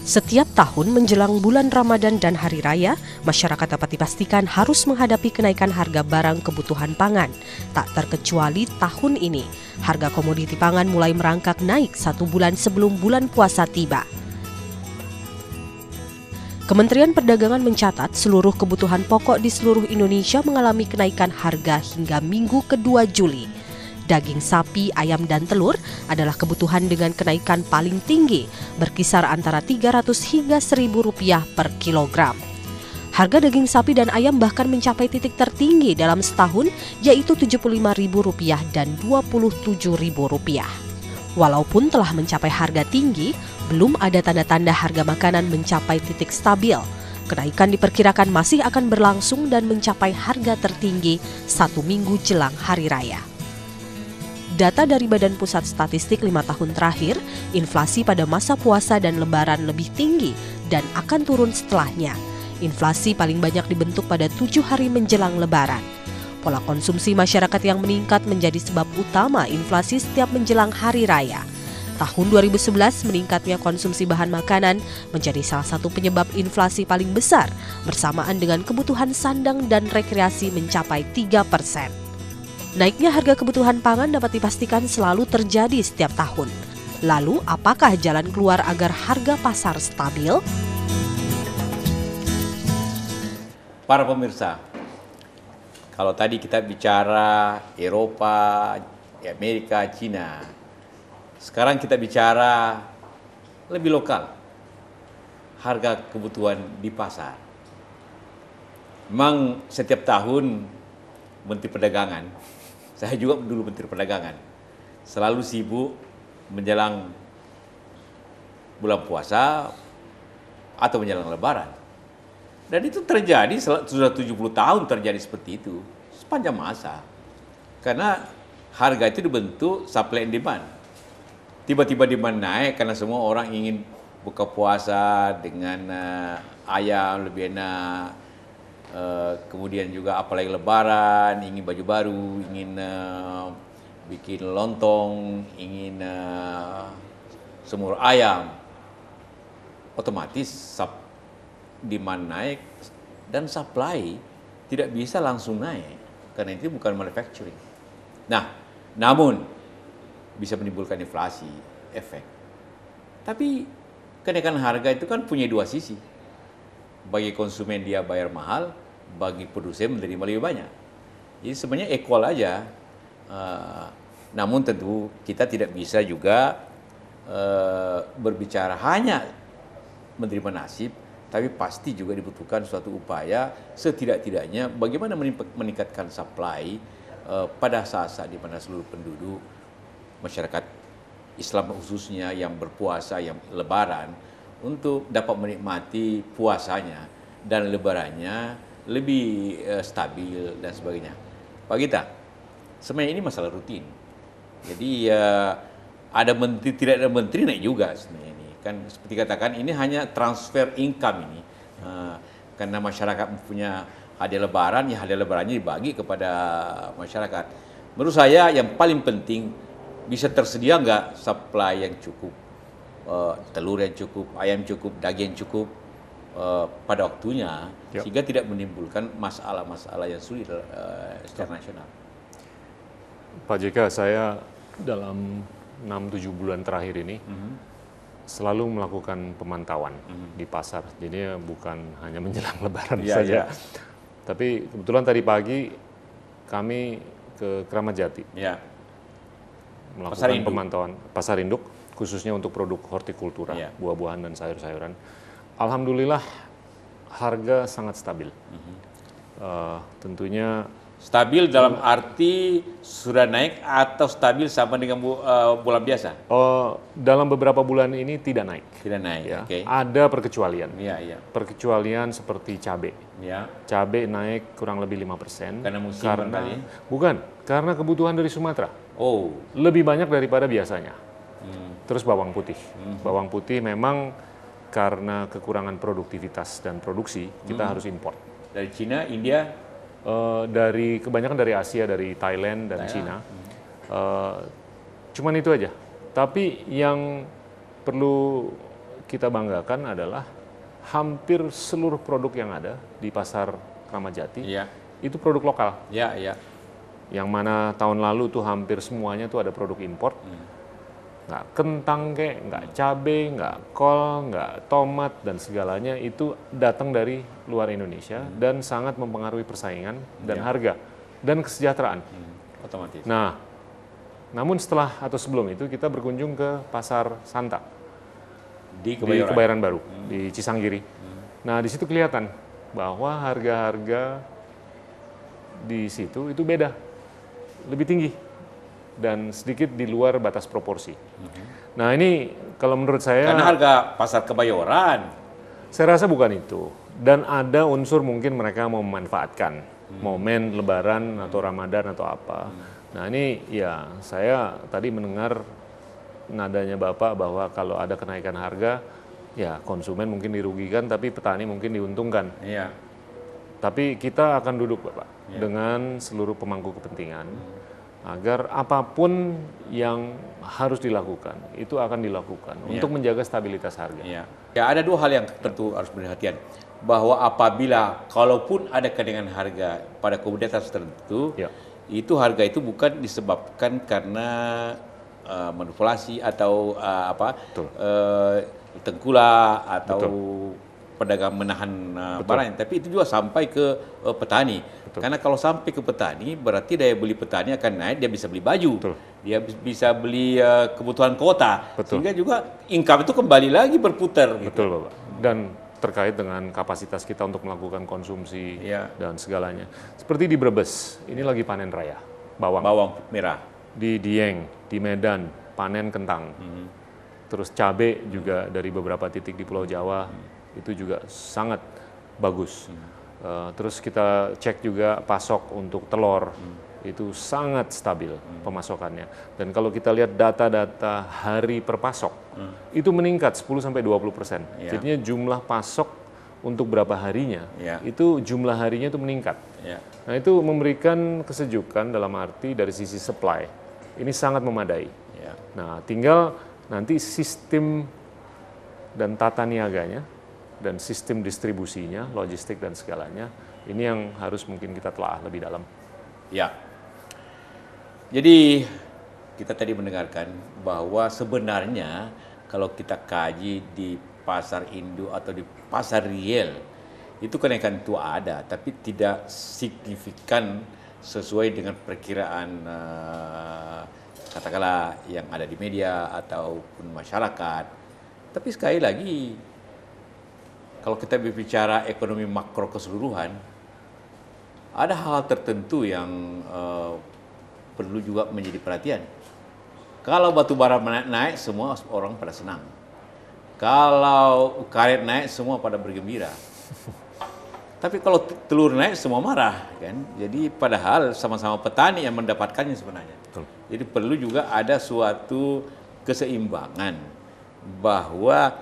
Setiap tahun menjelang bulan Ramadan dan Hari Raya, masyarakat dapat dipastikan harus menghadapi kenaikan harga barang kebutuhan pangan. Tak terkecuali tahun ini, harga komoditi pangan mulai merangkak naik 1 bulan sebelum bulan puasa tiba. Kementerian Perdagangan mencatat seluruh kebutuhan pokok di seluruh Indonesia mengalami kenaikan harga hingga Minggu kedua Juli. Daging sapi, ayam, dan telur adalah kebutuhan dengan kenaikan paling tinggi, berkisar antara Rp300 hingga Rp1.000 per kilogram. Harga daging sapi dan ayam bahkan mencapai titik tertinggi dalam setahun, yaitu Rp75.000 dan Rp27.000. Walaupun telah mencapai harga tinggi, belum ada tanda-tanda harga makanan mencapai titik stabil. Kenaikan diperkirakan masih akan berlangsung dan mencapai harga tertinggi 1 minggu jelang Hari Raya. Data dari Badan Pusat Statistik 5 tahun terakhir, inflasi pada masa puasa dan lebaran lebih tinggi dan akan turun setelahnya. Inflasi paling banyak dibentuk pada 7 hari menjelang lebaran. Pola konsumsi masyarakat yang meningkat menjadi sebab utama inflasi setiap menjelang hari raya. Tahun 2011 meningkatnya konsumsi bahan makanan menjadi salah satu penyebab inflasi paling besar, bersamaan dengan kebutuhan sandang dan rekreasi mencapai 3%. Naiknya harga kebutuhan pangan dapat dipastikan selalu terjadi setiap tahun. Lalu, apakah jalan keluar agar harga pasar stabil? Para pemirsa, kalau tadi kita bicara Eropa, Amerika, Cina, sekarang kita bicara lebih lokal, harga kebutuhan di pasar. Memang setiap tahun Menteri Perdagangan, saya juga dulu Menteri Perdagangan, selalu sibuk menjelang bulan puasa atau menjelang lebaran. Dan itu terjadi, sudah 70 tahun terjadi seperti itu, sepanjang masa. Karena harga itu dibentuk supply and demand. Tiba-tiba demand naik karena semua orang ingin buka puasa dengan ayam lebih enak. Kemudian juga apalagi lebaran, ingin baju baru, ingin bikin lontong, ingin semur ayam, otomatis demand naik dan supply tidak bisa langsung naik karena itu bukan manufacturing. Nah, namun bisa menimbulkan inflasi, efek. Tapi kenaikan harga itu kan punya dua sisi. Bagi konsumen dia bayar mahal, bagi produsen menerima lebih banyak. Jadi sebenarnya equal aja. Namun tentu kita tidak bisa juga berbicara hanya menerima nasib, tapi pasti juga dibutuhkan suatu upaya setidak-tidaknya bagaimana meningkatkan supply pada saat-saat di mana seluruh penduduk masyarakat Islam khususnya yang berpuasa, yang lebaran, untuk dapat menikmati puasanya dan lebarannya lebih stabil dan sebagainya. Pak Gita, sebenarnya ini masalah rutin. Jadi ada menteri, tidak ada menteri naik juga sebenarnya ini. Kan seperti katakan ini hanya transfer income ini. Karena masyarakat punya hadiah lebaran, ya hadiah lebarannya dibagi kepada masyarakat. Menurut saya yang paling penting bisa tersedia nggak supply yang cukup. Telur yang cukup, ayam cukup, daging cukup pada waktunya, sehingga tidak menimbulkan masalah-masalah yang sulit secara nasional. Pak JK, saya dalam 6-7 bulan terakhir ini selalu melakukan pemantauan di pasar. Jadi bukan hanya menjelang lebaran saja. Tapi kebetulan tadi pagi kami ke Kramat Jati melakukan pemantauan pasar induk, khususnya untuk produk hortikultura, buah-buahan dan sayur-sayuran. Alhamdulillah harga sangat stabil. Tentunya stabil dalam arti sudah naik atau stabil sama dengan bulan biasa? Dalam beberapa bulan ini tidak naik. Tidak naik, ya. Okay. Ada perkecualian. Perkecualian seperti cabai. Cabai naik kurang lebih 5%. Karena musiman kali? Bukan, karena kebutuhan dari Sumatera. Lebih banyak daripada biasanya. Terus bawang putih. Bawang putih memang karena kekurangan produktivitas dan produksi, kita harus import. Dari Cina, India? Kebanyakan dari Asia, dari Thailand dan Cina. Cuman itu aja. Tapi yang perlu kita banggakan adalah hampir seluruh produk yang ada di pasar Kramat Jati Iya. itu produk lokal. Iya, iya. Yang mana tahun lalu tuh hampir semuanya tuh ada produk impor. Nggak kentang kek, nggak cabai, nggak kol, nggak tomat, dan segalanya itu datang dari luar Indonesia dan sangat mempengaruhi persaingan dan harga dan kesejahteraan. Otomatis. Nah, namun setelah atau sebelum itu kita berkunjung ke Pasar Santa Di di Kebayoran Baru, di Cisanggiri. Nah, di situ kelihatan bahwa harga-harga di situ itu beda, lebih tinggi dan sedikit di luar batas proporsi. Nah, ini kalau menurut saya, Karena harga pasar Kebayoran. saya rasa bukan itu. Dan ada unsur mungkin mereka mau memanfaatkan momen Lebaran atau Ramadan atau apa. Nah, ini ya saya tadi mendengar nadanya Bapak bahwa kalau ada kenaikan harga, ya konsumen mungkin dirugikan, tapi petani mungkin diuntungkan. Iya. Tapi kita akan duduk Bapak dengan seluruh pemangku kepentingan agar apapun yang harus dilakukan itu akan dilakukan untuk menjaga stabilitas harga. Iya. Ya, ada dua hal yang tentu harus perhatian, bahwa apabila kalaupun ada kenaikan harga pada komoditas tertentu, itu harga itu bukan disebabkan karena manipulasi atau tengkulak atau pedagang menahan barang, tapi itu juga sampai ke petani. Karena kalau sampai ke petani, berarti daya beli petani akan naik, dia bisa beli baju, dia bisa beli kebutuhan kota, sehingga juga income itu kembali lagi berputar. Betul Bapak. Dan terkait dengan kapasitas kita untuk melakukan konsumsi dan segalanya. Seperti di Brebes, ini lagi panen raya, bawang merah. Di Dieng, di Medan, panen kentang. Terus cabai juga dari beberapa titik di Pulau Jawa, itu juga sangat bagus. Terus kita cek juga pasok untuk telur, itu sangat stabil pemasokannya. Dan kalau kita lihat data-data hari per pasok, itu meningkat 10-20%. Jadinya jumlah pasok untuk berapa harinya, itu jumlah harinya itu meningkat. Nah, itu memberikan kesejukan dalam arti dari sisi supply. Ini sangat memadai. Nah, tinggal nanti sistem dan tata niaganya, dan sistem distribusinya, logistik dan segalanya, ini yang harus mungkin kita telah lebih dalam. Ya. Jadi kita tadi mendengarkan bahwa sebenarnya kalau kita kaji di pasar induk atau di pasar real, itu kenaikan itu ada, tapi tidak signifikan sesuai dengan perkiraan katakanlah yang ada di media ataupun masyarakat. Tapi sekali lagi, kalau kita berbicara ekonomi makro keseluruhan, ada hal tertentu yang perlu juga menjadi perhatian. Kalau batu bara naik, semua orang pada senang. Kalau karet naik, semua pada bergembira. Tapi kalau telur naik, semua marah, kan? Jadi padahal sama-sama petani yang mendapatkannya sebenarnya. Jadi perlu juga ada suatu keseimbangan bahwa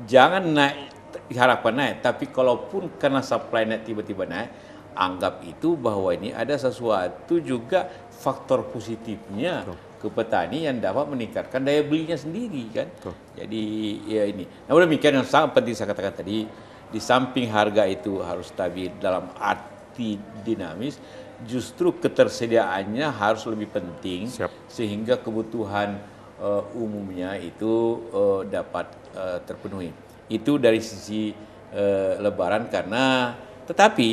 jangan naik, diharapkan naik, tapi kalaupun karena supply naik tiba-tiba naik, anggap itu bahwa ini ada sesuatu juga faktor positifnya ke petani yang dapat meningkatkan daya belinya sendiri, kan. Jadi ya ini. Namun demikian yang sangat penting saya katakan tadi, di samping harga itu harus stabil dalam arti dinamis, justru ketersediaannya harus lebih penting. Sehingga kebutuhan umumnya itu dapat terpenuhi. Itu dari sisi Lebaran, karena tetapi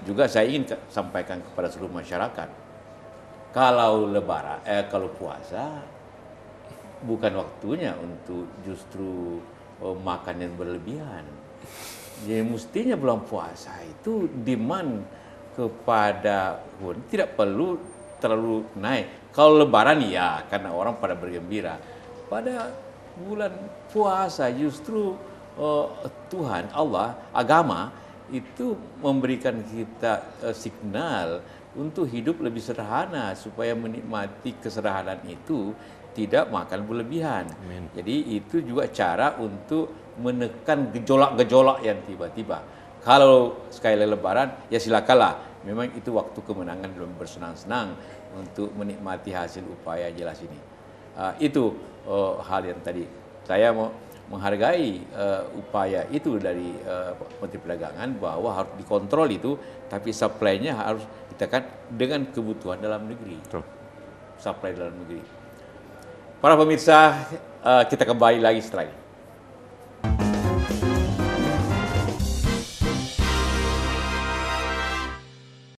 juga saya ingin sampaikan kepada seluruh masyarakat, kalau Lebaran, kalau puasa bukan waktunya untuk justru makan yang berlebihan. Jadi mestinya bulan puasa itu demand kepada tidak perlu terlalu naik. Kalau Lebaran ya karena orang pada bergembira. Pada bulan puasa justru Tuhan Allah, agama itu memberikan kita signal untuk hidup lebih sederhana, supaya menikmati kesederhanaan itu tidak makan berlebihan. Jadi itu juga cara untuk menekan gejolak-gejolak yang tiba-tiba. Kalau sekali Lebaran, ya silakanlah. Memang itu waktu kemenangan dan bersenang-senang untuk menikmati hasil upaya jelas ini. Itu hal yang tadi saya mau menghargai upaya itu dari Menteri Perdagangan bahwa harus dikontrol itu, tapi supply-nya harus ditekan dengan kebutuhan dalam negeri. Betul. Supply dalam negeri. Para pemirsa, kita kembali lagi setelah ini.